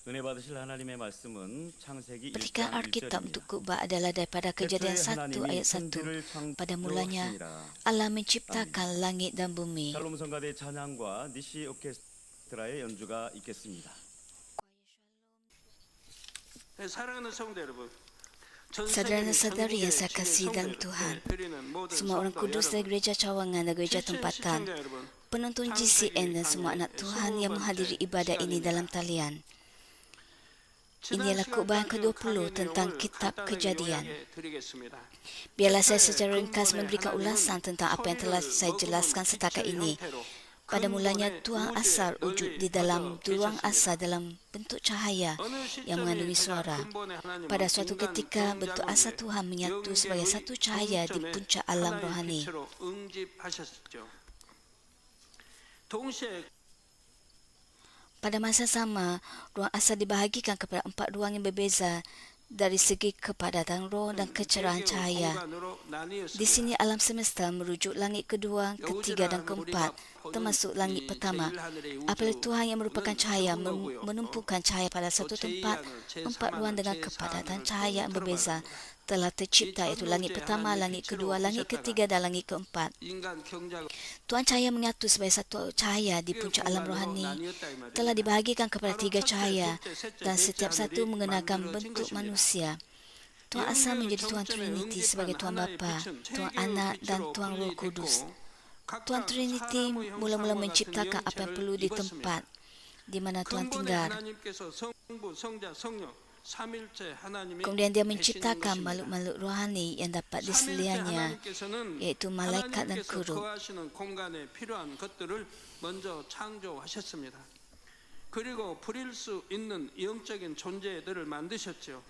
은혜 받으실 하나님의 말씀은 창세기 Petikan 1장 Alkitab untuk 1절입니다. khotbah adalah daripada Kejadian 태초에 1 하나님이 ayat 1. 천지를 Pada mulanya 창조하시니라. Allah 아멘. menciptakan langit dan bumi. 샬롬 성가대 찬양과 니시 오케스트라의 연주가 있겠습니다. 사랑하는 성도 여러분, Saudara-saudari yang saya kasih dalam Tuhan, semua orang kudus dari gereja cawangan dan gereja tempatan, penonton GCN dan semua anak Tuhan yang menghadiri ibadah ini dalam talian. Ini adalah khotbah yang ke-20 tentang Kitab Kejadian. Biarlah saya secara ringkas memberikan ulasan tentang apa yang telah saya jelaskan setakat ini. Pada mulanya Tuhan asal wujud di dalam ruang asal dalam bentuk cahaya yang mengandungi suara. Pada suatu ketika bentuk asal Tuhan menyatu sebagai satu cahaya di puncak alam rohani. Pada masa sama, ruang asal dibahagikan kepada 4 ruang yang berbeza dari segi kepadatan roh dan kecerahan cahaya. Di sini alam semesta merujuk langit kedua, ketiga dan keempat, termasuk langit pertama. Apabila Tuhan yang merupakan cahaya menumpukan cahaya pada satu tempat, 4 ruang dengan kepadatan cahaya yang berbeza telah tercipta, iaitu langit pertama, langit kedua, langit ketiga dan langit keempat. Tuhan cahaya menyatu sebagai satu cahaya di puncak alam rohani telah dibahagikan kepada 3 cahaya dan setiap satu mengenakan bentuk manusia. Tuhan asal menjadi Tuhan Trinity sebagai Tuhan Bapa, Tuhan Anak dan Tuhan Roh Kudus. Tuhan Trinity mula-mula menciptakan apa yang perlu di tempat di mana Tuhan tinggal. Kemudian dia menciptakan makhluk-makhluk rohani yang dapat diselihannya, iaitu malaikat dan kerub. 그리고 부릴 수 있는 영적인 존재들을 만드셨죠.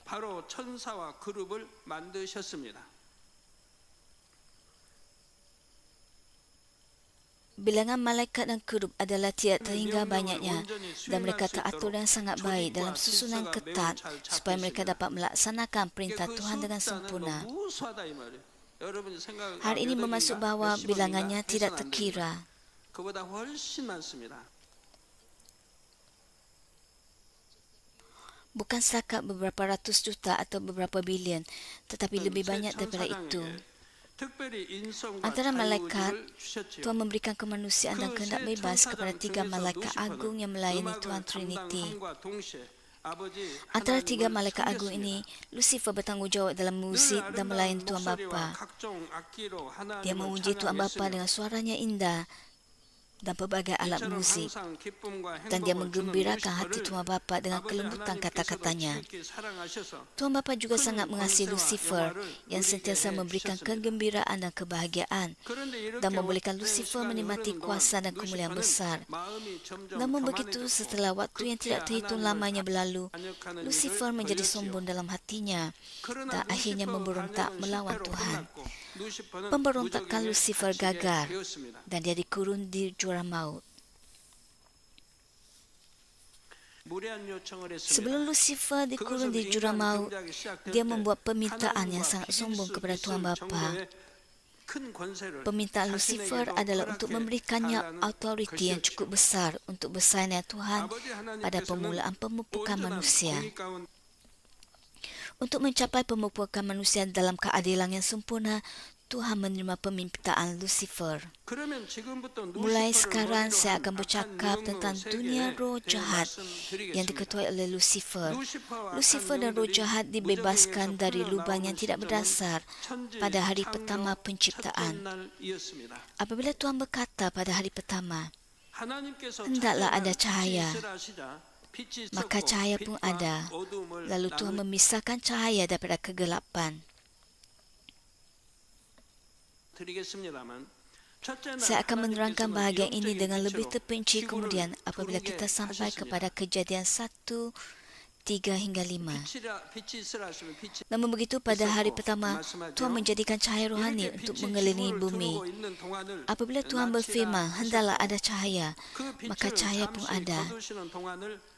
바로 천사와 그룹을 만드셨습니다. Bilangan malaikat dan kerub adalah tidak terhingga banyaknya dan mereka teratur dan sangat baik dalam susunan ketat supaya mereka dapat melaksanakan perintah Tuhan dengan sempurna. Hal ini bermaksud bahawa bilangannya tidak terkira. Bukan setakat beberapa ratus juta atau beberapa bilion, tetapi lebih banyak daripada itu. Antara malaikat, Tuhan memberikan kemanusiaan dan kehendak bebas kepada 3 malaikat agung yang melayani Tuhan Trinity. Antara 3 malaikat agung ini, Lucifer bertanggungjawab dalam musik dan melayani Tuhan Bapa. Dia memuji Tuhan Bapa dengan suaranya indah dan pelbagai alat muzik, dan dia menggembirakan hati Tuhan Bapa dengan kelembutan kata-katanya. Tuhan Bapa juga sangat mengasihi Lucifer yang sentiasa memberikan kegembiraan dan kebahagiaan dan membolehkan Lucifer menikmati kuasa dan kemuliaan besar. Namun begitu, setelah waktu yang tidak terhitung lamanya berlalu, Lucifer menjadi sombong dalam hatinya dan akhirnya memberontak melawan Tuhan. Pemberontakan Lucifer gagal dan dia dikurung di jurang maut. Sebelum Lucifer dikurung di jurang maut, dia membuat permintaan yang sangat sombong kepada Tuhan Bapa. Permintaan Lucifer adalah untuk memberikannya autoriti yang cukup besar untuk bersaing dengan Tuhan pada permulaan pemupukan manusia. Untuk mencapai pemupukan manusia dalam keadilan yang sempurna, Tuhan menerima permintaan Lucifer. Mulai sekarang saya akan bercakap tentang dunia roh jahat yang diketuai oleh Lucifer. Lucifer dan roh jahat dibebaskan dari lubang yang tidak berdasar pada hari pertama penciptaan. Apabila Tuhan berkata pada hari pertama, hendaklah ada cahaya, maka cahaya pun ada. Lalu Tuhan memisahkan cahaya daripada kegelapan. Saya akan menerangkan bahagian ini dengan lebih terperinci kemudian apabila kita sampai kepada Kejadian 1, 3 hingga 5. Namun begitu, pada hari pertama, Tuhan menjadikan cahaya rohani untuk mengelilingi bumi. Apabila Tuhan berfirman, hendaklah ada cahaya, maka cahaya pun ada.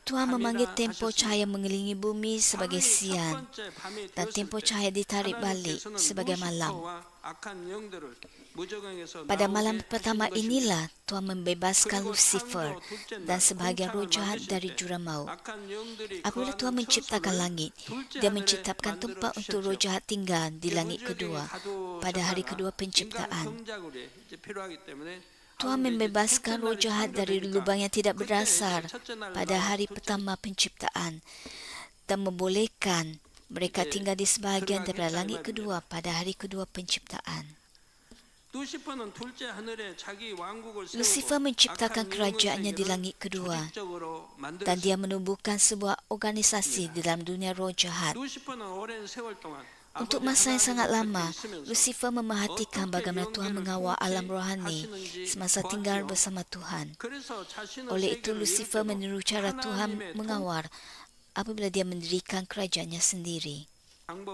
Tuhan memanggil tempoh cahaya mengelilingi bumi sebagai siang, dan tempoh cahaya ditarik balik sebagai malam. 악한 영들을 무저강에서 Pada 나오게 malam 하신 pertama 것입니다. inilah Tuhan membebaskan 그리고 Lucifer 창조 둘째 날 dan sebahagian roh 궁창을 jahat 만드실 dari 때 jurang maut. 악한 영들이 Apabila Tuhan 거하는 menciptakan 처소를 langit, 둘째 Dia 하늘에 menciptakan 만들어 tempat untuk roh 주셨지요. jahat tinggal di 이제 langit 무지개가 kedua 가도 pada hari 졌다가 kedua 인간 penciptaan. 성자굴이 이제 필요하기 때문에 Tuhan 하는데 이제 membebaskan 첫째 roh 날이 jahat dari 창조되니까 lubang yang tidak 그때 berdasar 이제 첫째 날 pada 나와서 hari 둘째 pertama penciptaan dan membolehkan mereka 이제 tinggal di sebahagian 들어가게 daripada 했다 이 langit 말입니다. kedua pada hari kedua penciptaan. 루시퍼는 둘째 하늘에 자기 왕국을 Lucifer 세우고 menciptakan 악한 영의 kerajaannya di 세계를 langit kedua 조직적으로 dan dia 만들었습니다. menumbuhkan sebuah organisasi di dalam dunia roh jahat. 루시퍼는 오랜 세월 동안 Untuk 아버지 masa yang sangat 하나님과 lama, 곁에 있으면서 Lucifer memerhatikan 어떻게 bagaimana Tuhan 영계를 mengawal alam rohani 통치하시는지 semasa tinggal 보았지요. bersama Tuhan. 그래서 자신의 Oleh itu, 세계를 Lucifer 일으켜도 meniru cara Tuhan 하나님의 mengawal apabila dia mendirikan kerajaannya sendiri. 방법.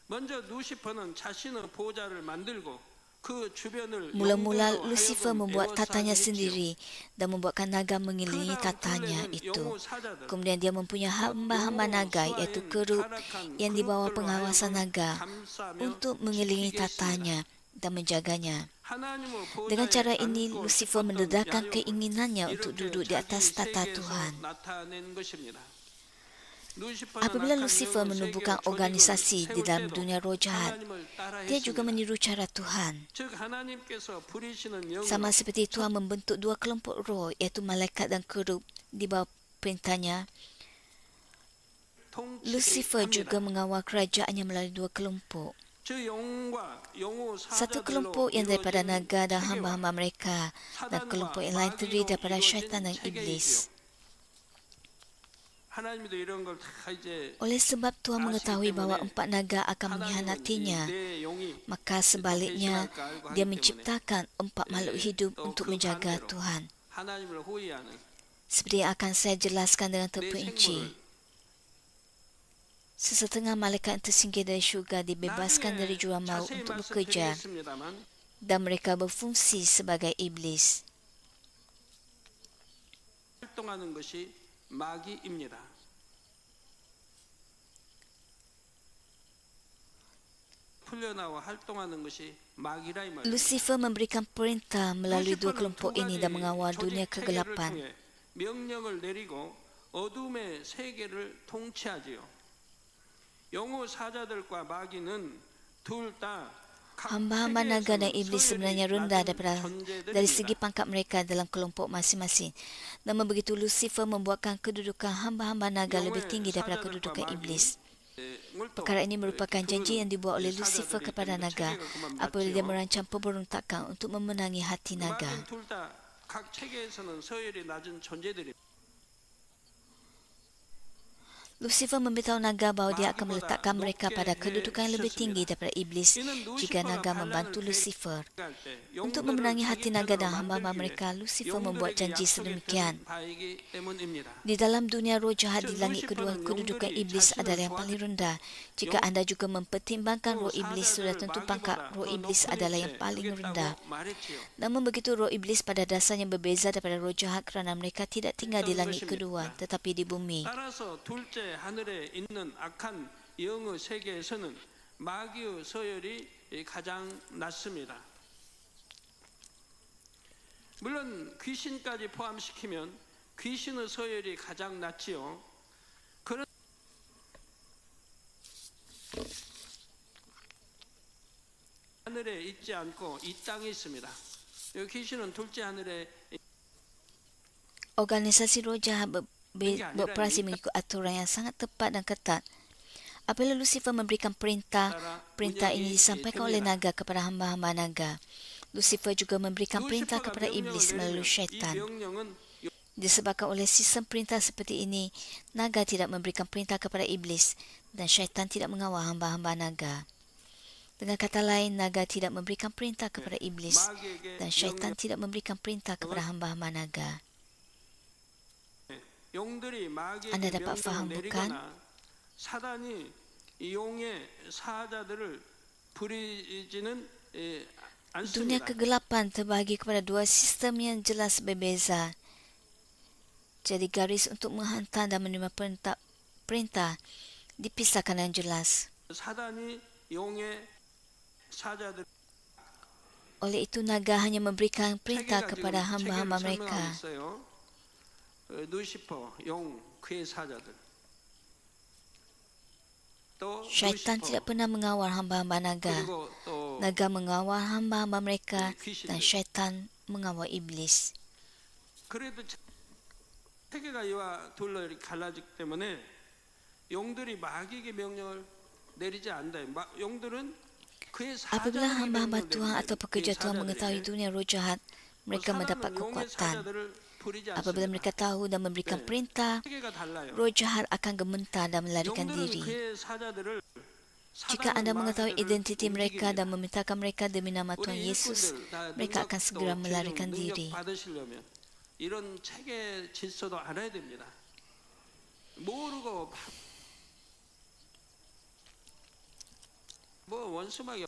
먼저 루시퍼는 자신의 보좌를 만들고 그 주변을 Mula-mula 영들로 Lucifer 하여금 membuat 에워싸게 tatanya 했지요. sendiri dan membuatkan naga 그 mengelilingi 다음 tatanya 둘레는 itu. 영우 사자들, Kemudian dia mempunyai hamba-hamba naga iaitu kerub yang di bawah pengawasan naga untuk mengelilingi tatanya dan menjaganya. Dengan cara ini, Lucifer mendedahkan keinginannya untuk duduk di atas tata Tuhan. Apabila Lucifer menubuhkan organisasi di dalam dunia roh jahat, dia juga meniru cara Tuhan. Sama seperti Tuhan membentuk dua kelompok roh, iaitu malaikat dan kerub di bawah perintahnya, Lucifer juga mengawal kerajaannya melalui dua kelompok. Satu kelompok yang daripada naga dan hamba-hamba mereka, dan kelompok yang lain terdiri daripada syaitan dan iblis. Oleh sebab Tuhan mengetahui bahawa empat naga akan mengkhianatinya, maka sebaliknya dia menciptakan empat makhluk hidup untuk menjaga Tuhan. Seperti yang akan saya jelaskan dengan terperinci. Sesetengah malaikat yang tersingkir dari syurga dibebaskan dari jurang maut untuk bekerja dan mereka berfungsi sebagai iblis. 활동하는 것이 마귀입니다. 풀려나와 활동하는 것이 마귀라 이 말입니다. Lucifer memberikan perintah melalui dua kelompok ini dan mengawal dunia kegelapan. 명령을 내리고 어둠의 세계를 통치하지요. 영우 사자들과 마귀는 둘 다 Hamba-hamba naga dan iblis sebenarnya rendah dari segi pangkat mereka dalam kelompok masing-masing. Namun begitu Lucifer membuatkan kedudukan hamba-hamba naga lebih tinggi daripada kedudukan iblis. Perkara ini merupakan janji yang dibuat oleh Lucifer kepada naga apabila dia merancang pemberontakan untuk memenangi hati naga. 각 체계에서는 서열이 낮은 존재들입니다. Lucifer memberitahu naga bahawa dia akan meletakkan mereka pada kedudukan yang lebih tinggi daripada iblis jika naga membantu Lucifer. Untuk memenangi hati naga dan hamba-hamba mereka, Lucifer membuat janji sedemikian. Di dalam dunia roh jahat di langit kedua, kedudukan iblis adalah yang paling rendah. Jika anda juga mempertimbangkan roh iblis, sudah tentu pangkat roh iblis adalah yang paling rendah. Namun begitu, roh iblis pada dasarnya berbeza daripada roh jahat kerana mereka tidak tinggal di langit kedua, tetapi di bumi. 따라서 둘째 하늘에 있는 악한 영의 세계에서는 마귀의 서열이 가장 낮습니다. 물론 귀신까지 포함시키면 귀신의 서열이 가장 낮지요. 그런 하늘에 있지 않고 이 땅에 있습니다. 귀신은 둘째 하늘에 Organisasi roh jahat beroperasi mengikut aturan yang sangat tepat dan ketat. Apabila Lucifer memberikan perintah ini disampaikan oleh naga kepada hamba-hamba naga. Lucifer juga memberikan perintah kepada iblis melalui syaitan. Disebabkan oleh sistem perintah seperti ini, naga tidak memberikan perintah kepada iblis dan syaitan tidak mengawal hamba-hamba naga. Dengan kata lain, naga tidak memberikan perintah kepada iblis dan syaitan tidak memberikan perintah kepada hamba-hamba naga. Anda dapat faham bukan? 사단이 용의 사자들을 부리지는 Dunia 않습니다. kegelapan terbahagi kepada dua sistem yang jelas berbeza. Jadi garis untuk menghantar dan menerima perintah dipisahkan dengan jelas. 사단이 용의 사자들 Oleh itu, naga hanya memberikan perintah 체계가 지금 kepada hamba-hamba 체계를 설명하고 mereka. 있어요. 루시퍼, 용, 그의 사자들. 또 Syaitan 루시퍼, tidak pernah mengawal hamba-hamba naga. 그리고 또 Naga mengawal hamba-hamba mereka 귀신들. dan syaitan mengawal iblis. 그래도 체계가 이와 둘로 이렇게 갈라지기 때문에 용들이 마귀에게 명령을 내리지 않는다. 용들은 그의 Apabila 사자들에게 hamba-hamba 명령을 Tuhan atau 내리는 pekerja 그의 Tuhan mengetahui 사자들에게 dunia roh jahat, mereka mendapat 사단은 용의 kekuatan. 사자들을 부리지 Apabila 않습니다. mereka tahu dan memberikan 네. perintah, 체계가 달라요. roh jahat akan gementar dan melarikan 용들은 diri. 그의 사자들을 Jika anda mengetahui identiti mereka dan memintakan mereka demi nama Tuhan Yesus, mereka akan segera melarikan diri. 받으시려면 이런 체계 질서도 알아야 됩니다. 모르고 뭐 원수막이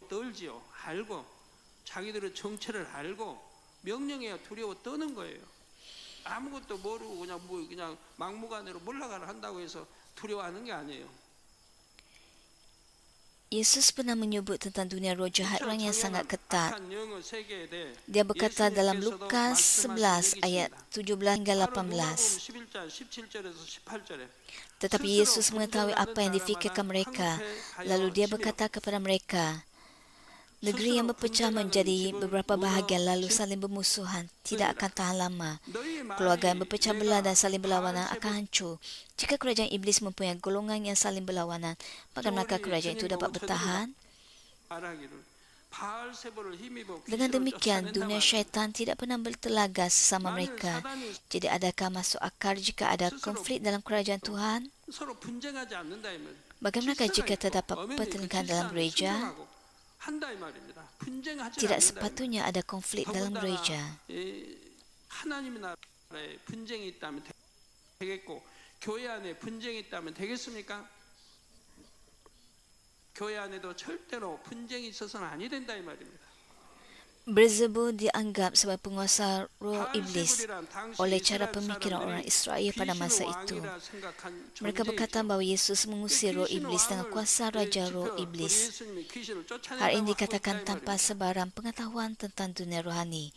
떨지요. 알고 자기들의 정체를 알고 명령해야 두려워 떠는 거예요. 아무것도 모르고 그냥 막무가내로 몰라가라 한다고 해서 두려워하는 게 아니에요. Yesus pernah menyebut tentang dunia roh jahat orang yang sangat ketat. 악한 영의 세계에 대해 Dia berkata dalam 예수님께서도 Lukas 11 말씀하신 적이 ayat 있습니다. 17 hingga 바로 18. 누가복음 11장 17절에서 18절에 Tetapi Yesus mengetahui apa yang difikirkan mereka. Lalu dia berkata kepada mereka, negeri yang berpecah menjadi beberapa bahagian lalu saling bermusuhan tidak akan tahan lama. Keluarga yang berpecah belah dan saling berlawanan akan hancur. Jika kerajaan iblis mempunyai golongan yang saling berlawanan, bagaimanakah kerajaan itu dapat bertahan? Dengan demikian, dunia syaitan tidak pernah bertelaga sesama mereka. Jadi adakah masuk akal jika ada konflik dalam kerajaan Tuhan? Bagaimanakah jika terdapat pertelingkahan dalam gereja? Tidak sepatutnya ada konflik dalam gereja. 하나님의 나라에 분쟁이 있다면 되겠고 교회 안에 분쟁이 있다면 되겠습니까? 교회 안에도 절대로 분쟁이 있어서는 아니 된다 이 말입니다. Beelzebul dianggap sebagai penguasa roh iblis oleh cara pemikiran orang Israel pada masa itu. Mereka berkata bahawa Yesus mengusir roh iblis dengan kuasa Raja Roh Iblis. Hal ini dikatakan tanpa sebarang pengetahuan tentang dunia rohani.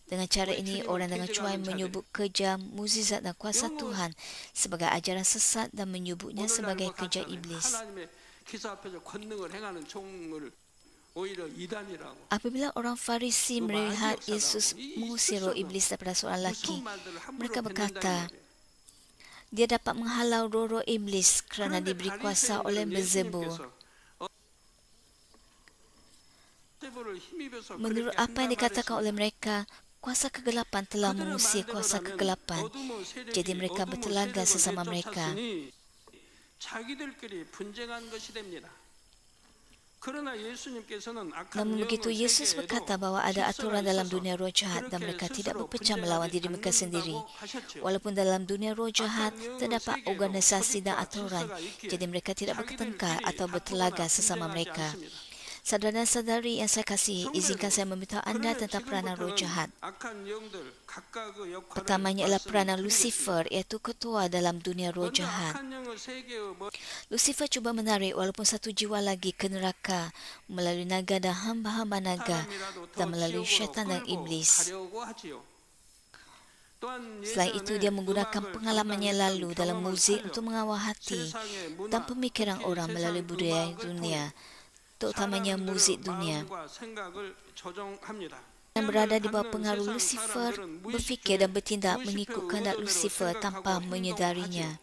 Dengan cara ini, orang dengan cuai menyebut kerja, mukjizat dan kuasa Tuhan sebagai ajaran sesat dan menyebutnya sebagai kerja iblis. Apabila orang Farisi melihat Yesus mengusir roh iblis daripada seorang lelaki, mereka berkata, dia dapat menghalau roh-roh iblis kerana diberi kuasa oleh Beelzebul. Menurut apa yang dikatakan oleh mereka, kuasa kegelapan telah mengusir kuasa kegelapan. Jadi mereka bertelaga sesama mereka. Namun begitu, Yesus berkata bahawa ada aturan dalam dunia roh jahat dan mereka tidak berpecah melawan diri mereka sendiri. Walaupun dalam dunia roh jahat terdapat organisasi dan aturan, jadi mereka tidak bertengkar atau bertelaga sesama mereka. Saudara-saudari yang saya kasihi, izinkan saya memberitahu anda tentang peranan roh jahat. Pertamanya ialah peranan Lucifer, iaitu ketua dalam dunia roh jahat. Lucifer cuba menarik walaupun satu jiwa lagi ke neraka melalui naga dan hamba-hamba naga dan melalui syaitan dan iblis. Selain itu, dia menggunakan pengalamannya lalu dalam muzik untuk mengawal hati dan pemikiran orang melalui budaya dunia, terutamanya muzik dunia. Yang berada di bawah pengaruh Lucifer berfikir dan bertindak mengikut kehendak Lucifer tanpa menyedarinya.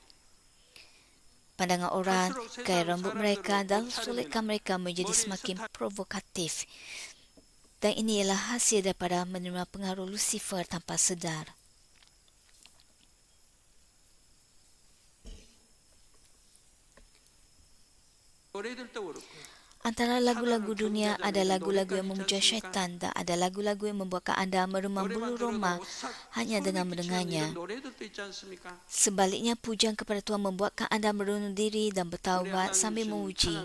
Pandangan orang, gaya rambut mereka dan sulitkan mereka menjadi semakin provokatif. Dan ini ialah hasil daripada menerima pengaruh Lucifer tanpa sedar. Antara lagu-lagu dunia ada lagu-lagu yang memuja syaitan dan ada lagu-lagu yang membuatkan anda meremang bulu roma hanya dengan mendengarnya. Sebaliknya, pujian kepada Tuhan membuatkan anda merenung diri dan bertaubat sambil memuji,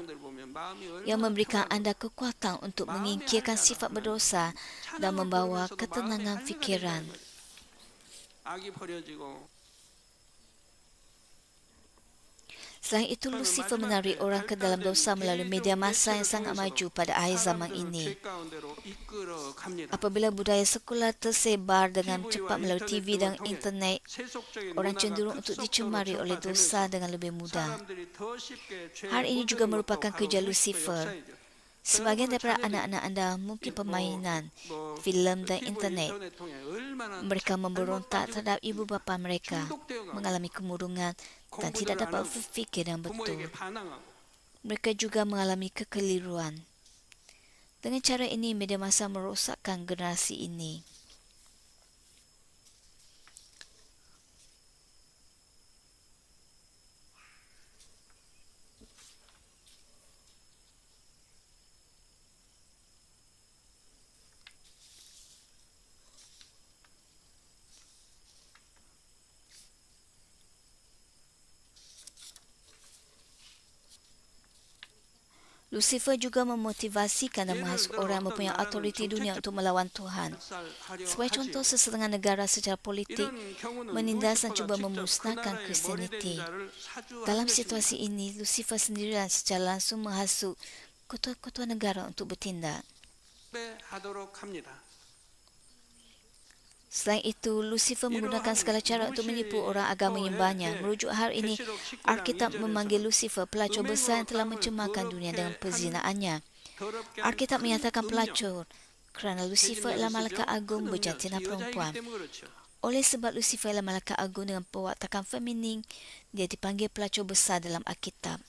yang memberikan anda kekuatan untuk menyingkirkan sifat berdosa dan membawa ketenangan fikiran. Selain itu, Lucifer menarik orang ke dalam dosa melalui media massa yang sangat maju pada akhir zaman ini. Apabila budaya sekular tersebar dengan cepat melalui TV dan internet, orang cenderung untuk dicemari oleh dosa dengan lebih mudah. Hal ini juga merupakan kerja Lucifer. Sebahagian daripada anak-anak anda mungkin permainan, filem dan internet. Mereka memberontak terhadap ibu bapa mereka, mengalami kemurungan dan tidak dapat berfikir yang betul. Mereka juga mengalami kekeliruan. Dengan cara ini, media massa merosakkan generasi ini. Lucifer juga memotivasikan dan menghasut orang yang mempunyai autoriti dunia untuk melawan Tuhan. Sebagai contoh, sesetengah negara secara politik menindas dan cuba memusnahkan Kristianiti. Dalam situasi ini, Lucifer sendirian secara langsung menghasut ketua-ketua negara untuk bertindak. Selain itu, Lucifer menggunakan segala cara untuk menipu orang agama menyembahnya. Merujuk hal ini, Alkitab memanggil Lucifer pelacur besar yang telah mencemarkan dunia dengan perzinaannya. Alkitab menyatakan pelacur kerana Lucifer adalah malaikat agung berjantina perempuan. Oleh sebab Lucifer adalah malaikat agung dengan perwatakan feminin, dia dipanggil pelacur besar dalam Alkitab.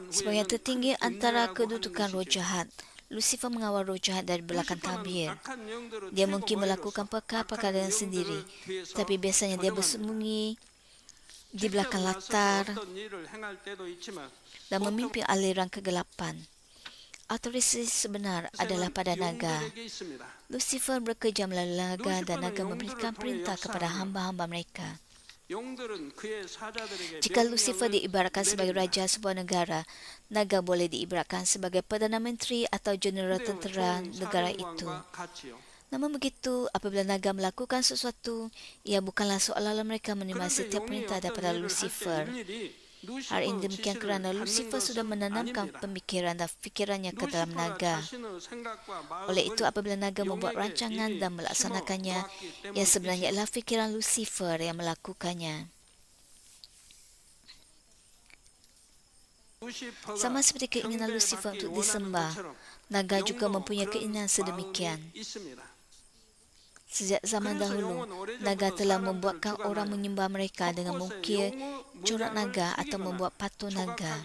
Sebagai yang tertinggi antara kedudukan roh jahat, Lucifer mengawal roh jahat dari belakang tabir. Dia mungkin melakukan perkara-perkara dengan sendiri, tapi biasanya dia bersembunyi di belakang latar dan memimpin aliran kegelapan. Autoriti sebenar adalah pada naga. Lucifer bekerja melalui naga dan naga memberikan perintah kepada hamba-hamba mereka. Jika Lucifer diibaratkan sebagai raja sebuah negara, naga boleh diibaratkan sebagai Perdana Menteri atau Jeneral Tentera negara itu. Namun begitu, apabila naga melakukan sesuatu, ia bukanlah seolah-olah mereka menerima setiap perintah daripada Lucifer. Hal ini demikian kerana Lucifer sudah menanamkan pemikiran dan fikirannya ke dalam naga. Oleh itu, apabila naga membuat rancangan dan melaksanakannya, ia sebenarnya adalah fikiran Lucifer yang melakukannya. Sama seperti keinginan Lucifer untuk disembah, naga juga mempunyai keinginan sedemikian. Sejak zaman dahulu, naga telah membuatkan orang menyembah mereka dengan mengukir corak naga atau membuat patung naga.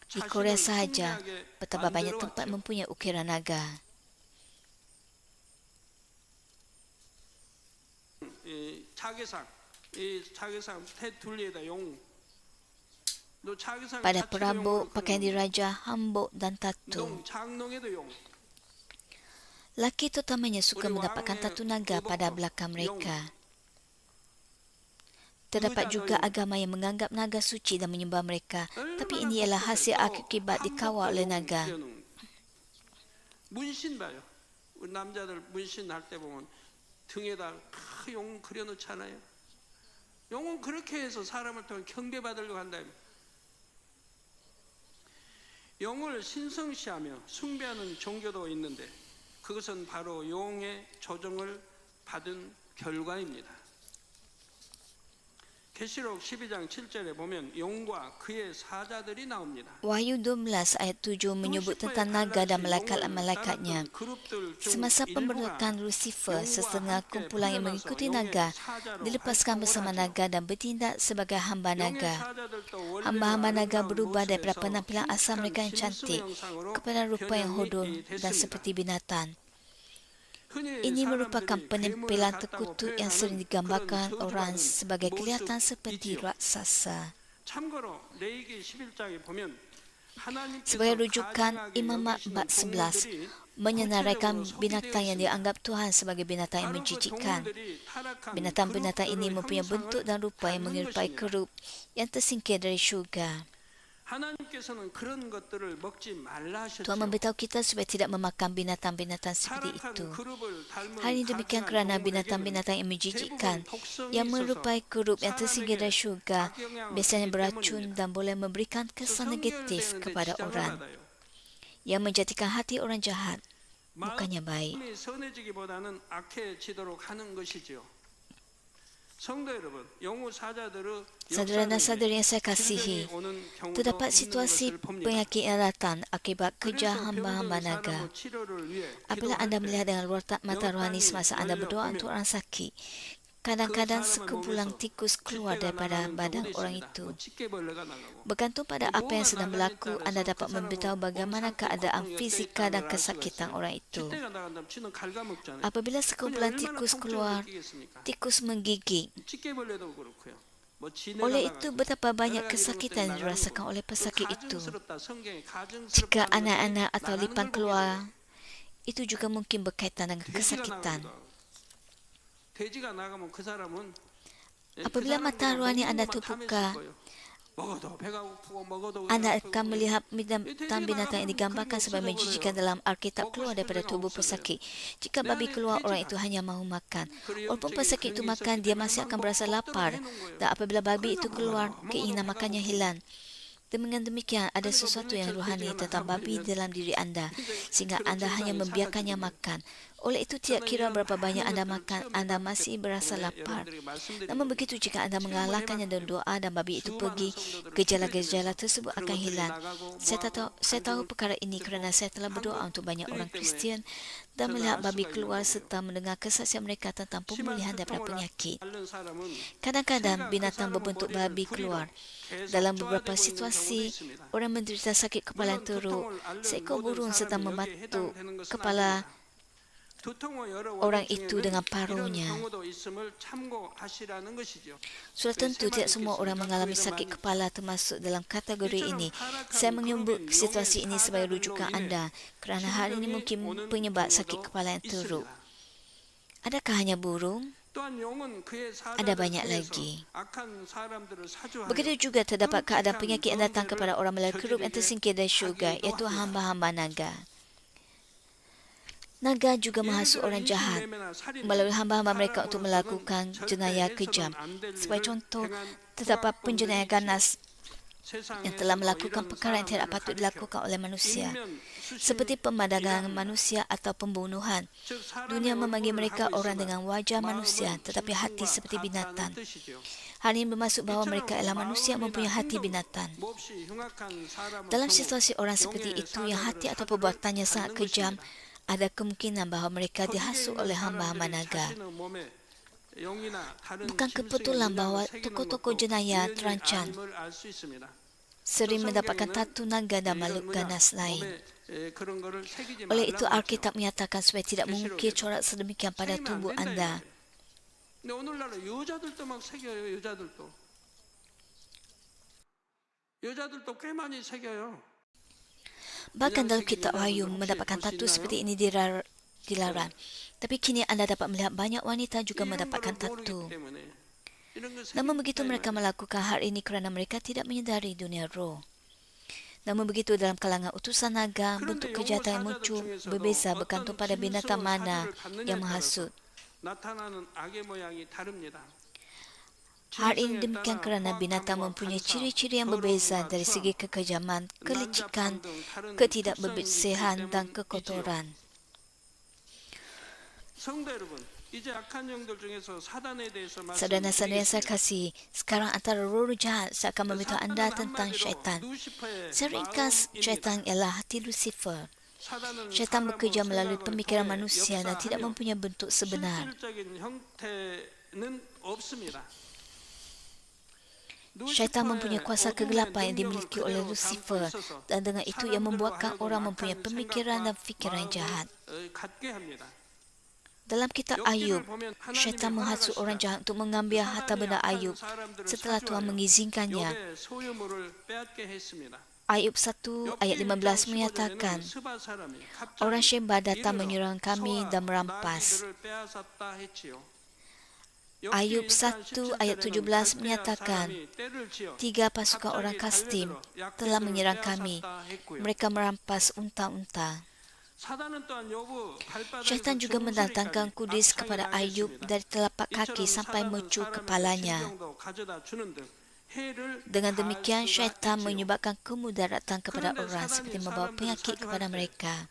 Di Korea sahaja, betapa banyak tempat mempunyai ukiran naga. Pada perabot, pakaian diraja, hanbok dan tatu. Laki terutamanya suka mendapatkan tatu naga pada belakang mereka. Terdapat juga agama yang menganggap naga suci dan menyembah mereka, tapi ini ialah hasil akibat dikawal oleh naga. 문신 봐요. 우리 남자들 문신할 때 보면 등에다 용 그려놓잖아요. 용은 그렇게 해서 사람을 통해 경배받으려고 한다. 용을 신성시하며 숭배하는 종교도 있는데 그것은 바로 용의 조정을 받은 결과입니다. 계시록 12장 7절에 보면 용과 그의 사자들이 나옵니다. Wahyu 12 ayat 7 menyebut tentang naga dan malaikat-malaikatnya. Semasa pemberontakan Lucifer, setengah kumpulan yang mengikuti naga dilepaskan bersama naga dan bertindak sebagai hamba naga. Hamba-hamba naga berubah daripada penampilan asal mereka yang cantik kepada rupa yang hodon dan seperti binatang. Ini merupakan penampilan terkutuk yang sering digambarkan orang sebagai kelihatan seperti raksasa. Sebagai rujukan, Imamat bab 11 menyenaraikan binatang yang dianggap Tuhan sebagai binatang yang menjijikkan. Binatang-binatang ini mempunyai bentuk dan rupa yang menyerupai kerup yang tersingkir dari syurga. 하나님께서는 그런 것들을 먹지 말라 하셨죠. Tuhan memberitahu kita supaya tidak memakan binatang-binatang seperti 타락한 itu. 그룹을 닮은 Hal ini demikian kerana binatang-binatang yang menjijikkan, yang merupai kerup yang tersingkir dari syurga, biasanya beracun dan boleh memberikan kesan negatif kepada orang, yang menjadikan hati orang jahat, bukannya baik. 마음이 선해지기보다는 악해지도록 하는 것이지요. 성도 여러분, 영우 사자들의 Saudara dan saudari yang saya kasihi, terdapat situasi penyakit yang datang akibat kerja hamba-hamba naga. Apabila anda melihat dengan luar mata rohani semasa anda berdoa untuk orang sakit, kadang-kadang sekumpulan tikus keluar daripada badan orang itu. Bergantung pada apa yang sedang berlaku, anda dapat memberitahu bagaimana keadaan fizikal dan kesakitan orang itu. Apabila sekumpulan tikus keluar, tikus menggigit. Oleh itu, betapa banyak kesakitan yang dirasakan oleh pesakit itu. Jika anak-anak atau lipan keluar, itu juga mungkin berkaitan dengan kesakitan. Apabila mata rohani anda terbuka, anda akan melihat binatang-binatang yang digambarkan sebagai menjijikan dalam Alkitab keluar daripada tubuh pesakit. Jika babi keluar, orang itu hanya mahu makan. Walaupun pesakit itu makan, dia masih akan berasa lapar. Dan apabila babi itu keluar, keinginan makannya hilang. Dengan demikian, ada sesuatu yang rohani tentang babi dalam diri anda, sehingga anda hanya membiarkannya makan. Oleh itu, tidak kira berapa banyak anda makan, anda masih berasa lapar. Namun begitu, jika anda mengalahkannya dengan doa dan babi itu pergi, gejala-gejala tersebut akan hilang. Saya tahu perkara ini kerana saya telah berdoa untuk banyak orang Kristian dan melihat babi keluar serta mendengar kesaksian mereka tentang pemulihan daripada penyakit. Kadang-kadang binatang berbentuk babi keluar. Dalam beberapa situasi, orang menderita sakit kepala yang teruk, seekor burung sedang membatuk kepala orang itu dengan paruhnya. Sudah tentu tidak semua orang mengalami sakit kepala termasuk dalam kategori ini. Saya menyebut situasi ini sebagai rujukan anda kerana hal ini mungkin penyebab sakit kepala yang teruk. Adakah hanya burung? Ada banyak lagi. Begitu juga terdapat keadaan penyakit yang datang kepada orang melalui kerup yang tersingkir dari syurga, iaitu hamba-hamba naga. Naga juga menghasut orang jahat melalui hamba-hamba mereka untuk melakukan jenayah kejam. Sebagai contoh, terdapat penjenayah ganas yang telah melakukan perkara yang tidak patut dilakukan oleh manusia, seperti pemandangan manusia atau pembunuhan. Dunia memanggil mereka orang dengan wajah manusia tetapi hati seperti binatang. Hal ini bermaksud bahawa mereka adalah manusia mempunyai hati binatang. Dalam situasi orang seperti itu yang hati atau perbuatannya sangat kejam, ada kemungkinan bahawa mereka dihasut oleh hamba-hamba naga. Bukan kebetulan bahawa tokoh-tokoh jenayah terancam sering mendapatkan tatu naga dan makhluk ganas lain. Oleh itu, Alkitab menyatakan supaya tidak mengukir corak sedemikian pada tubuh anda. Bahkan dalam kitab Wahyu mendapatkan tatu seperti ini dilarang. Tapi kini anda dapat melihat banyak wanita juga mendapatkan tatu. Namun begitu mereka melakukan hal ini kerana mereka tidak menyedari dunia roh. Namun begitu dalam kalangan utusan naga, bentuk kejahatan yang muncul berbeza bergantung pada binatang mana yang menghasut. Hal ini demikian kerana binatang mempunyai ciri-ciri yang berbeza dari segi kekejaman, kelicikan, ketidakbersihan dan kekotoran. Saudara-saudara yang saya kasih, sekarang antara roh jahat saya akan memberitahu anda tentang syaitan. Secara ringkas, syaitan ialah hati Lucifer. Syaitan bekerja melalui pemikiran manusia dan tidak mempunyai bentuk sebenar. Syaitan mempunyai kuasa kegelapan yang dimiliki oleh Lucifer dan dengan itu ia membuatkan orang mempunyai pemikiran dan fikiran jahat. Dalam kitab Ayub, syaitan menghasut orang jahat untuk mengambil harta benda Ayub setelah Tuhan mengizinkannya. Ayub 1 ayat 15 menyatakan, orang Sheba datang menyerang kami dan merampas. Ayub 1 ayat 17 menyatakan, 3 pasukan orang Kastim telah menyerang kami. Mereka merampas unta-unta. Syaitan juga mendatangkan kudis kepada Ayub dari telapak kaki sampai mecu kepalanya. Dengan demikian, syaitan menyebabkan kemudaratan kepada orang seperti membawa penyakit kepada mereka.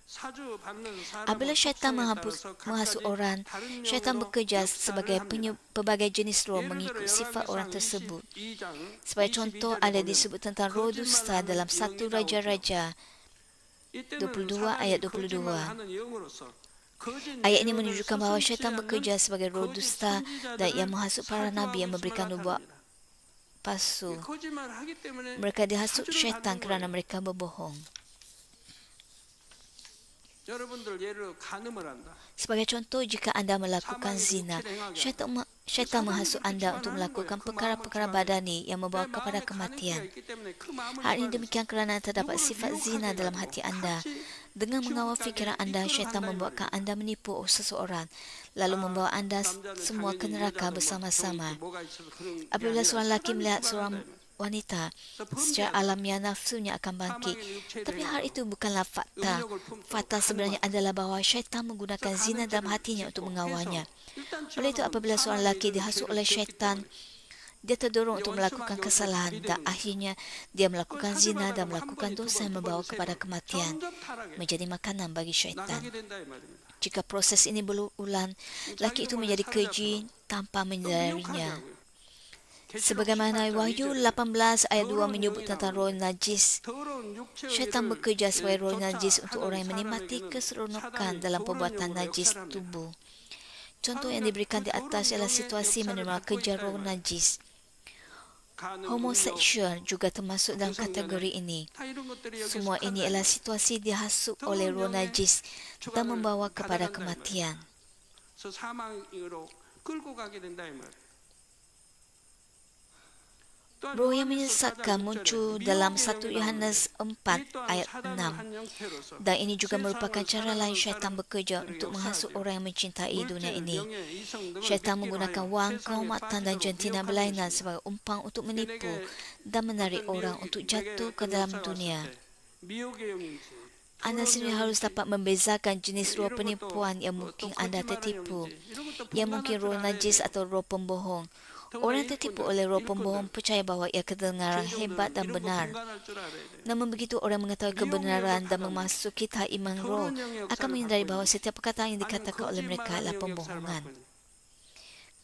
Apabila syaitan menghasut orang, syaitan bekerja sebagai pelbagai jenis roh mengikut sifat orang tersebut. Sebagai contoh, ada disebut tentang roh dusta dalam 1 Raja-Raja 22 ayat 22. Ayat ini menunjukkan bahawa syaitan bekerja sebagai roh dusta dan ia menghasut para nabi yang memberikan nubuat palsu. Mereka dihasut syaitan kerana mereka berbohong. Sebagai contoh, jika anda melakukan zina, syaitan menghasut anda untuk melakukan perkara-perkara badani yang membawa kepada kematian. Hal ini demikian kerana terdapat sifat zina dalam hati anda. Dengan mengawal fikiran anda, syaitan membuatkan anda menipu seseorang, lalu membawa anda semua ke neraka bersama-sama. Apabila seorang lelaki melihat seorang wanita, secara alamiah nafsunya akan bangkit. Tapi hal itu bukanlah fakta. Fakta sebenarnya adalah bahawa syaitan menggunakan zina dalam hatinya untuk mengawalnya. Oleh itu, apabila seorang lelaki dihasut oleh syaitan, dia terdorong untuk melakukan kesalahan dan akhirnya dia melakukan zina dan melakukan dosa yang membawa kepada kematian, menjadi makanan bagi syaitan. Jika proses ini berulang, lelaki itu menjadi keji tanpa menyadarinya. Sebagaimana Wahyu 18 ayat 2 menyebut tentang roh najis, syaitan bekerja sebagai roh najis untuk orang yang menikmati keseronokan dalam perbuatan najis tubuh. Contoh yang diberikan di atas ialah situasi menerima kerja roh najis. Homoseksual juga termasuk dalam kategori ini. Semua ini ialah situasi dihasut oleh roh najis dan membawa kepada kematian. Roh yang menyesatkan muncul dalam 1 Yohanes 4 ayat 6. Dan ini juga merupakan cara lain syaitan bekerja untuk menghasut orang yang mencintai dunia ini. Syaitan menggunakan wang, kehormatan dan jantina berlainan sebagai umpan untuk menipu dan menarik orang untuk jatuh ke dalam dunia. Anda sendiri harus dapat membezakan jenis roh penipuan yang mungkin anda tertipu, yang mungkin roh najis atau roh pembohong. Orang tertipu oleh roh pembohong percaya bahawa ia kedengaran hebat dan benar. Namun begitu orang mengetahui kebenaran dan memasuki tahap iman roh, akan menyadari bahawa setiap perkataan yang dikatakan oleh mereka adalah pembohongan.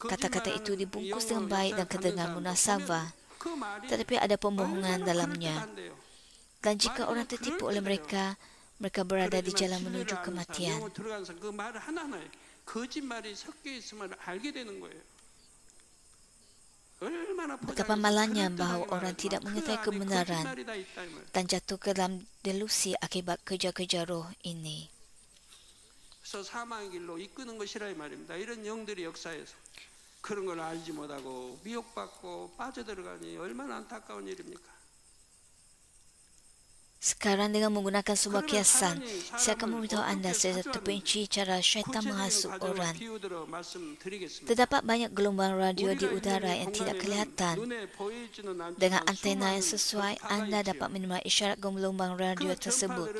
Kata-kata itu dibungkus dengan baik dan kedengar munasabah, tetapi ada pembohongan dalamnya. Dan jika orang tertipu oleh mereka, mereka berada di jalan menuju kematian. Betapa malangnya bahawa orang tidak mengetahui kebenaran dan jatuh ke dalam delusi akibat kerja-kerja roh ini. 그래서 사망의 길로 이끄는 것이라 이 말입니다. 이런 영들이 역사에서 그런 걸 알지 못하고 미혹받고 빠져들어가니 얼마나 안타까운 일입니까? Sekarang dengan menggunakan sebuah kiasan, saya akan memberitahu anda secara terperinci cara syaitan menghasut orang. Terdapat banyak gelombang radio di udara yang tidak kelihatan. Dengan antena yang sesuai, anda dapat menerima isyarat gelombang radio tersebut.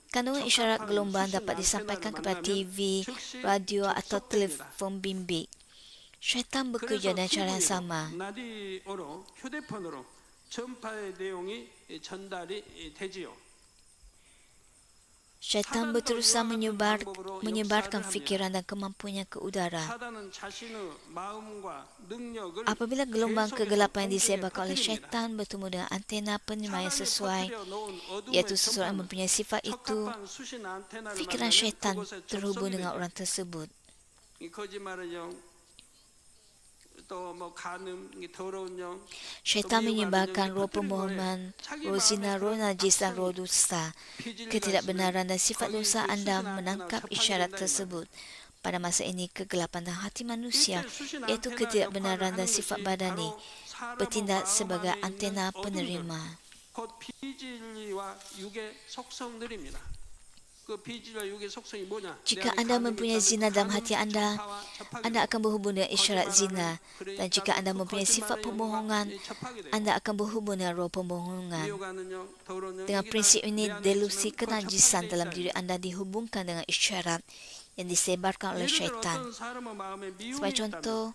Kandungan isyarat gelombang dapat disampaikan kepada TV, radio atau telefon bimbit. Syaitan bekerja dengan cara yang sama. Syaitan berterusan menyebarkan fikiran dan kemampuannya ke udara. Apabila gelombang kegelapan yang disebarkan oleh syaitan bertemu dengan antena penerima yang sesuai, iaitu seseorang yang mempunyai sifat itu, fikiran syaitan terhubung dengan orang tersebut. Syaitan menyebarkan roh pembohongan, roh zina, roh najis dan roh dusta. Ketidakbenaran dan sifat dosa anda menangkap isyarat tersebut. Pada masa ini, kegelapan dalam hati manusia, iaitu ketidakbenaran dan sifat badani, bertindak sebagai antena penerima. Jika Anda mempunyai zina dalam hati Anda, Anda akan berhubung dengan isyarat zina. Dan jika Anda mempunyai sifat pembohongan, Anda akan berhubung dengan roh pembohongan. Dengan prinsip ini, delusi kenajisan dalam diri Anda dihubungkan dengan isyarat yang disebarkan oleh syaitan. Sebagai contoh,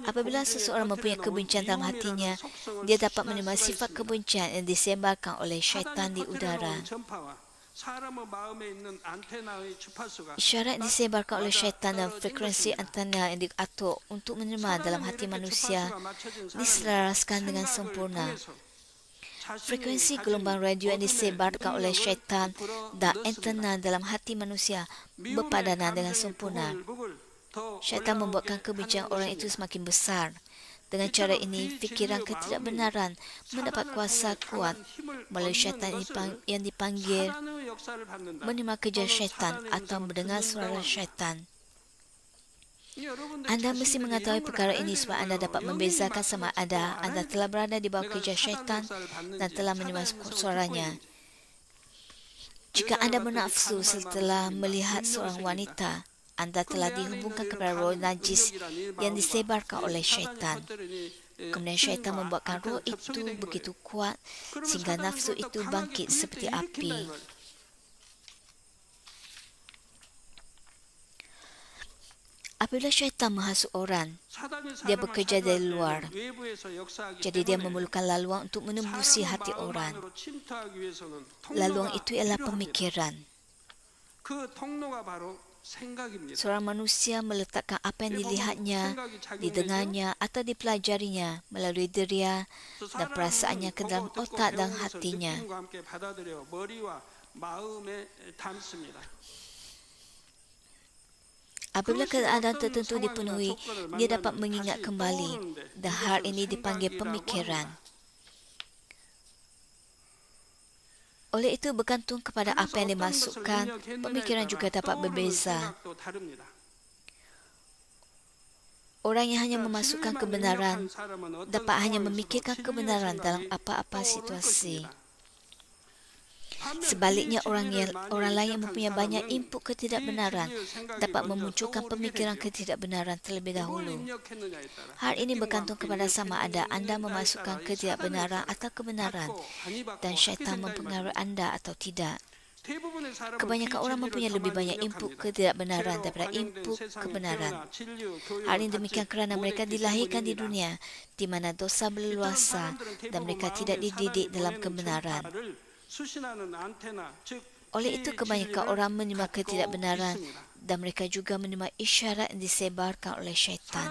apabila seseorang mempunyai kebencian dalam hatinya, dia dapat menerima sifat kebencian yang disebarkan oleh syaitan di udara. Isyarat disebarkan oleh syaitan dan frekuensi antena yang diatur untuk menerima dalam hati manusia diselaraskan dengan sempurna. Frekuensi gelombang radio yang disebarkan oleh syaitan dan antena dalam hati manusia berpadanan dengan sempurna. Syaitan membuatkan kebencian orang itu semakin besar. Dengan cara ini, fikiran ketidakbenaran mendapat kuasa kuat melalui syaitan yang dipanggil menerima kerja syaitan atau mendengar suara syaitan. Anda mesti mengetahui perkara ini supaya Anda dapat membezakan sama ada Anda telah berada di bawah kerja syaitan dan telah menerima suaranya. Jika Anda bernafsu setelah melihat seorang wanita, Anda telah dihubungkan kepada roh najis yang disebarkan oleh syaitan. Kemudian syaitan membuatkan roh itu begitu kuat sehingga nafsu itu bangkit seperti api. Apabila syaitan menghasut orang, dia bekerja dari luar. Jadi dia memerlukan laluan untuk menembusi hati orang. Laluan itu ialah pemikiran. Seorang manusia meletakkan apa yang dilihatnya, didengarnya atau dipelajarinya melalui deria dan perasaannya ke dalam otak dan hatinya. Apabila keadaan tertentu dipenuhi, dia dapat mengingat kembali dan hal ini dipanggil pemikiran. Oleh itu, bergantung kepada apa yang dimasukkan, pemikiran juga dapat berbeza. Orang yang hanya memasukkan kebenaran dapat hanya memikirkan kebenaran dalam apa-apa situasi. Sebaliknya, orang lain yang mempunyai banyak input ketidakbenaran dapat memunculkan pemikiran ketidakbenaran terlebih dahulu. Hal ini bergantung kepada sama ada Anda memasukkan ketidakbenaran atau kebenaran dan syaitan mempengaruhi Anda atau tidak. Kebanyakan orang mempunyai lebih banyak input ketidakbenaran daripada input kebenaran. Hal ini demikian kerana mereka dilahirkan di dunia di mana dosa berleluasa dan mereka tidak dididik dalam kebenaran. Oleh itu, kebanyakan orang menerima ketidakbenaran dan mereka juga menerima isyarat yang disebarkan oleh syaitan.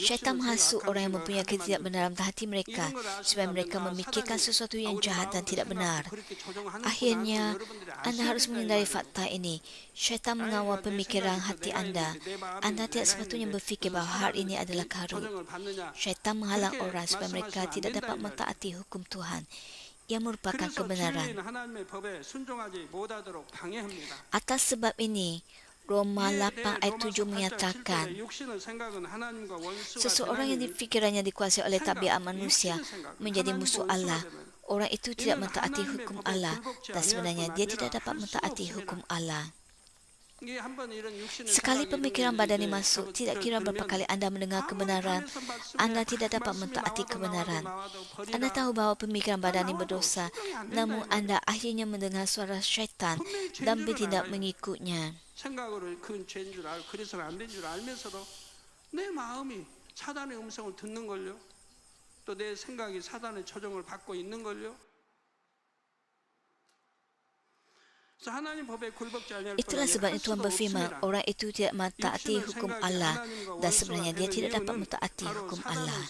Syaitan menghasut orang yang mempunyai ketidakbenaran dalam hati mereka supaya mereka memikirkan sesuatu yang jahat dan tidak benar. Akhirnya, Anda harus menghindari fakta ini. Syaitan mengawal pemikiran hati Anda. Anda tidak sepatutnya berfikir bahawa hal ini adalah karut. Syaitan menghalang orang supaya mereka tidak dapat mentaati hukum Tuhan yang merupakan kebenaran. Atas sebab ini, Roma 8 ayat 7 menyatakan, seseorang yang fikirannya dikuasai oleh tabiat manusia menjadi musuh Allah. Orang itu tidak mentaati hukum Allah dan sebenarnya dia tidak dapat mentaati hukum Allah. Sekali pemikiran badani masuk, tidak kira berapa kali Anda mendengar kebenaran, Anda tidak dapat mentaati kebenaran. Anda tahu bahawa pemikiran badani berdosa, namun Anda akhirnya mendengar suara syaitan dan bertindak mengikutnya. 내 마음이 사단의 음성을 듣는 걸요. 또 내 생각이 사단의 조종을 받고 있는 걸요. Itulah sebabnya Tuhan berfirman, orang itu tidak mentaati hukum Allah dan sebenarnya dia tidak dapat mentaati hukum Allah.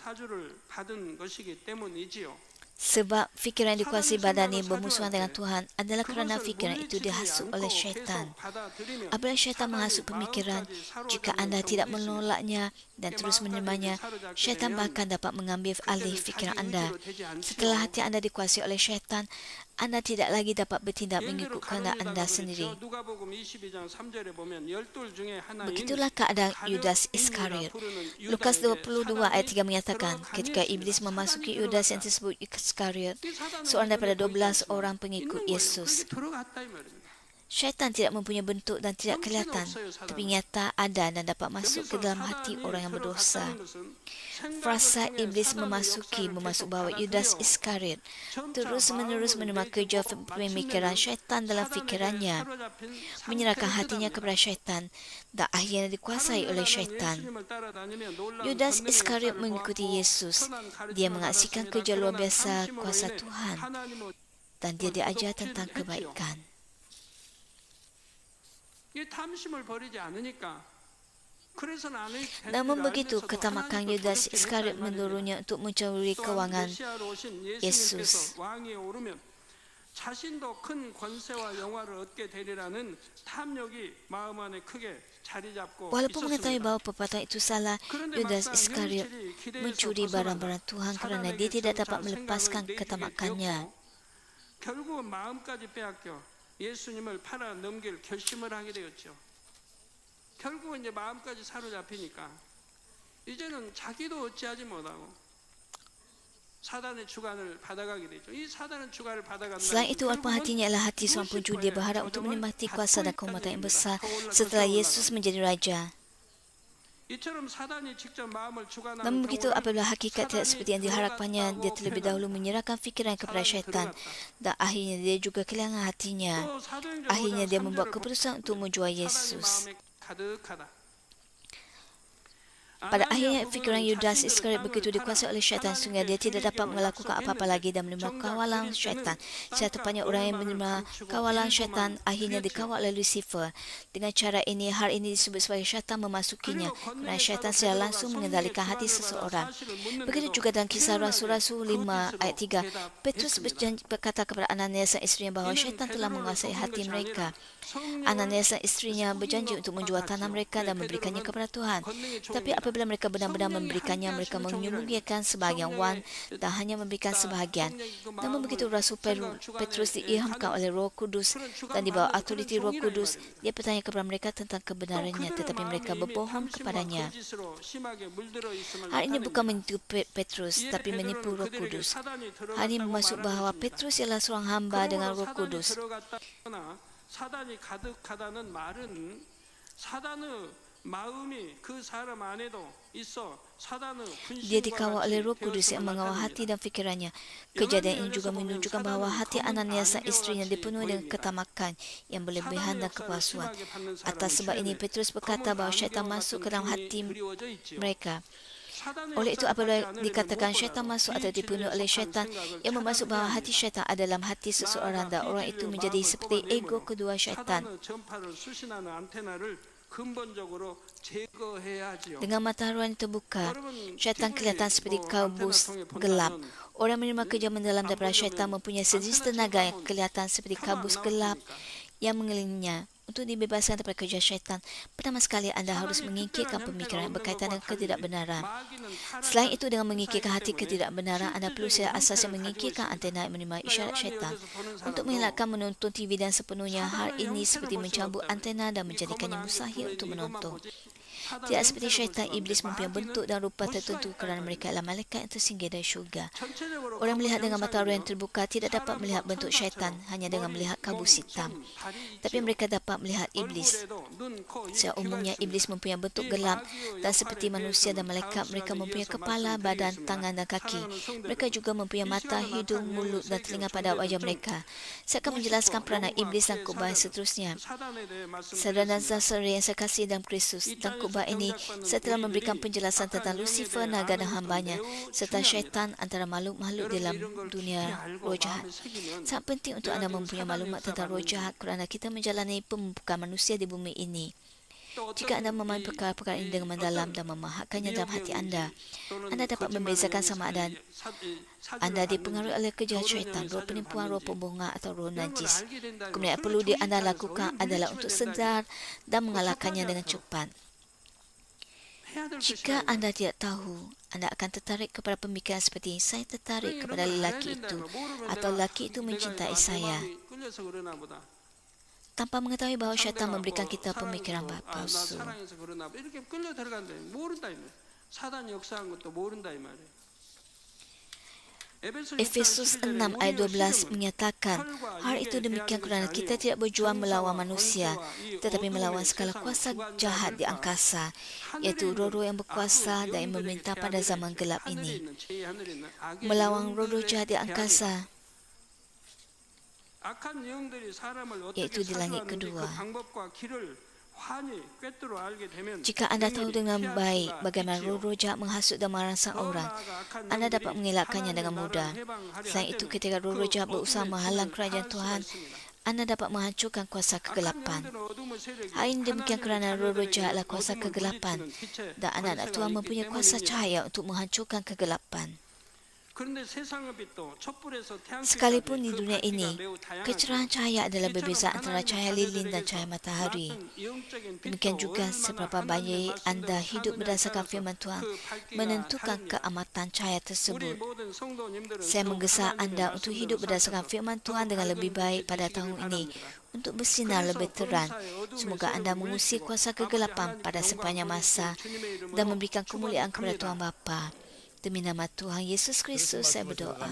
Sebab fikiran yang dikuasai badani bermusuhan dengan Tuhan adalah kerana fikiran itu dihasut oleh syaitan. Apabila syaitan menghasut pemikiran, jika Anda tidak menolaknya dan terus menerimanya, syaitan bahkan dapat mengambil alih fikiran Anda. Setelah hati Anda dikuasai oleh syaitan, Anda tidak lagi dapat bertindak 예를 mengikut 들어 kehendak 가론유다가 anda sendiri. 그랬죠. 누가복음 22장 3절에 보면 12 중에 하나인 Begitulah keadaan Yudas Iskariot. Lukas 22 ayat 3 menyatakan, ketika iblis memasuki Yudas yang tersebut Iskariot, seorang daripada 12 orang pengikut Yesus. Syaitan tidak mempunyai bentuk dan tidak kelihatan, tapi nyata ada dan dapat masuk ke dalam hati orang yang berdosa. Frasa iblis memasuk bahawa Yudas Iskariot terus-menerus menerima kerja pemikiran syaitan dalam fikirannya, menyerahkan hatinya kepada syaitan dan akhirnya dikuasai oleh syaitan. Yudas Iskariot mengikuti Yesus. Dia mengaksikan kerja luar biasa kuasa Tuhan dan dia diajar tentang kebaikan. Namun begitu, ketamakan Yudas Iskariot mendorongnya untuk mencuri kewangan Yesus. 자신도 큰 권세와 영화를 얻게 되리라는 탐욕이 마음 안에 크게 자리 잡고 Walaupun mengetahui 있었습니다. bahawa perbuatan itu salah, Yudas Iskariot mencuri barang-barang Tuhan kerana dia tidak dapat melepaskan ketamakannya. 결국은 마음까지 빼앗겨 예수님을 팔아 넘길 결심을 하게 되었죠. 결국은 이제 마음까지 사로잡히니까 이제는 자기도 어찌하지 못하고 사단의 주관을 받아가게 되죠. 이 사단의 주관을 받아간다는 Selain itu, walaupun hatinya adalah hati seorang pencuri, dia berharap untuk menikmati kuasa dan kehormatan yang besar setelah Yesus menjadi Raja. 이처럼 사단이 직접 마음을 주관하는 Namun begitu, 경우는 apabila hakikat tidak seperti yang diharapkannya, dia terlebih dahulu menyerahkan fikiran kepada syaitan dan akhirnya dia juga kehilangan hatinya. 또 사도행전 Akhirnya 5장 dia membuat 3절을 keputusan untuk menjual 사단의 Yesus. 마음에 가득하다. Pada akhirnya, fikiran Yudas Iskariot begitu dikuasai oleh syaitan sehingga dia tidak dapat melakukan apa-apa lagi dan menerima kawalan syaitan. Secara tepatnya, orang yang menerima kawalan syaitan akhirnya dikawal oleh Lucifer. Dengan cara ini, hal ini disebut sebagai syaitan memasukinya, kerana syaitan secara langsung mengendalikan hati seseorang. Begitu juga dalam kisah Rasul-Rasul 5 ayat 3, Petrus berkata kepada Ananias dan isterinya bahawa syaitan telah menguasai hati mereka. Ananias dan isterinya berjanji untuk menjual tanah mereka dan memberikannya kepada Tuhan. Tapi apabila mereka benar-benar memberikannya, mereka menyembunyikan sebahagian wang dan hanya memberikan sebahagian. Namun begitu Rasul Petrus diilhamkan oleh Roh Kudus dan di bawah autoriti Roh Kudus, dia bertanya kepada mereka tentang kebenarannya, tetapi mereka berbohong kepadanya. Hal ini bukan menipu Petrus, tapi menipu Roh Kudus. Hal ini bermaksud bahawa Petrus ialah seorang hamba dengan Roh Kudus. 사단이 가득하다는 말은 사단의 마음이 그 사람 안에도 있어 사단의 Dia 분신과 dikawal oleh Roh 같이 Kudus yang 되었음을 mengawal hati 나타냅니다. dan fikirannya. Kejadian ini juga menunjukkan bahawa hati Ananias dan isterinya dipenuhi dengan ketamakan yang berlebihan dan kepalsuan. Atas sebab ini, Petrus berkata bahawa syaitan masuk ke dalam hati mereka. Oleh itu, apabila dikatakan syaitan masuk atau dipenuhi oleh syaitan, yang bermaksud bahawa hati syaitan ada dalam hati seseorang dan orang itu menjadi seperti ego kedua syaitan. Dengan mata haruan terbuka, syaitan kelihatan seperti kabus gelap. Orang menerima kerja mendalam daripada syaitan mempunyai sejenis tenaga yang kelihatan seperti kabus gelap yang mengelilinginya. Untuk dibebaskan daripada kerja syaitan, pertama sekali anda harus mengingkirkan pemikiran yang berkaitan dengan ketidakbenaran. Selain itu, dengan mengingkirkan hati ketidakbenaran, anda perlu secara asas yang mengingkirkan antena yang menerima isyarat syaitan. Untuk mengelakkan menonton TV dan sepenuhnya, hal ini seperti mencabut antena dan menjadikannya mustahil untuk menonton. Tidak seperti syaitan, iblis mempunyai bentuk dan rupa tertentu kerana mereka adalah malaikat yang tersinggir dari syurga. Orang melihat dengan mata roh yang terbuka tidak dapat melihat bentuk syaitan hanya dengan melihat kabus hitam. Tapi mereka dapat melihat iblis. Secara umumnya, iblis mempunyai bentuk gelap dan seperti manusia dan malaikat, mereka mempunyai kepala, badan, tangan dan kaki. Mereka juga mempunyai mata, hidung, mulut dan telinga pada wajah mereka. Saya akan menjelaskan peranan iblis dan kubah seterusnya. Saudara dan saudara yang saya kasih dalam Kristus, dan kubah ini saya telah memberikan penjelasan tentang Lucifer, naga dan hambanya, serta syaitan antara makhluk-makhluk dalam dunia roh jahat. Sangat penting untuk anda mempunyai maklumat tentang roh jahat kerana kita menjalani pembukaan manusia di bumi ini. Jika anda memahami perkara-perkara ini dengan mendalam dan memahatkannya dalam hati anda dapat membezakan sama ada anda dipengaruhi oleh kejahatan syaitan, roh penipuan, roh pembohongan atau roh najis. Kemudian yang perlu anda lakukan adalah untuk sedar dan mengalahkannya dengan cepat. 해야 될 Jika 것이다. anda tidak tahu, anda akan tertarik kepada pemikiran seperti saya tertarik kepada lelaki itu atau lelaki itu mencintai saya 끌려서 그러나 보다. tanpa mengetahui bahawa syaitan 상대가 memberikan 뭐 kita pemikiran 사랑해서, 나 palsu. 사랑해서 그러나 보다. 이렇게 끌려 들어간다. 모른다 이 말이야. 사단이 역사한 것도 모른다 이 말이야. Efesus 6 ayat 12 menyatakan, hal itu demikian kerana kita tidak berjuang melawan manusia, tetapi melawan segala kuasa jahat di angkasa, iaitu roh-roh yang berkuasa dan yang memerintah pada zaman gelap ini. Melawan roh-roh jahat di angkasa, yaitu di langit kedua. Jika Jika anda tahu dengan baik bagaimana roh-roh jahat menghasut dan merangsang orang, anda dapat mengelakkannya dengan mudah. Selain itu, ketika roh-roh jahat berusaha menghalang kerajaan Tuhan, anda dapat menghancurkan kuasa kegelapan. Hal ini demikian kerana roh-roh jahatlah kuasa kegelapan dan anak-anak Tuhan mempunyai kuasa cahaya untuk menghancurkan kegelapan. Sekalipun di dunia ini, kecerahan cahaya adalah berbeza antara cahaya lilin dan cahaya matahari. Demikian juga seberapa banyak anda hidup berdasarkan firman Tuhan menentukan keamatan cahaya tersebut. Saya menggesa anda untuk hidup berdasarkan firman Tuhan dengan lebih baik pada tahun ini untuk bersinar lebih terang. Semoga anda mengusir kuasa kegelapan pada sepanjang masa dan memberikan kemuliaan kepada Tuhan Bapa. Demi nama Tuhan Yesus Kristus saya berdoa.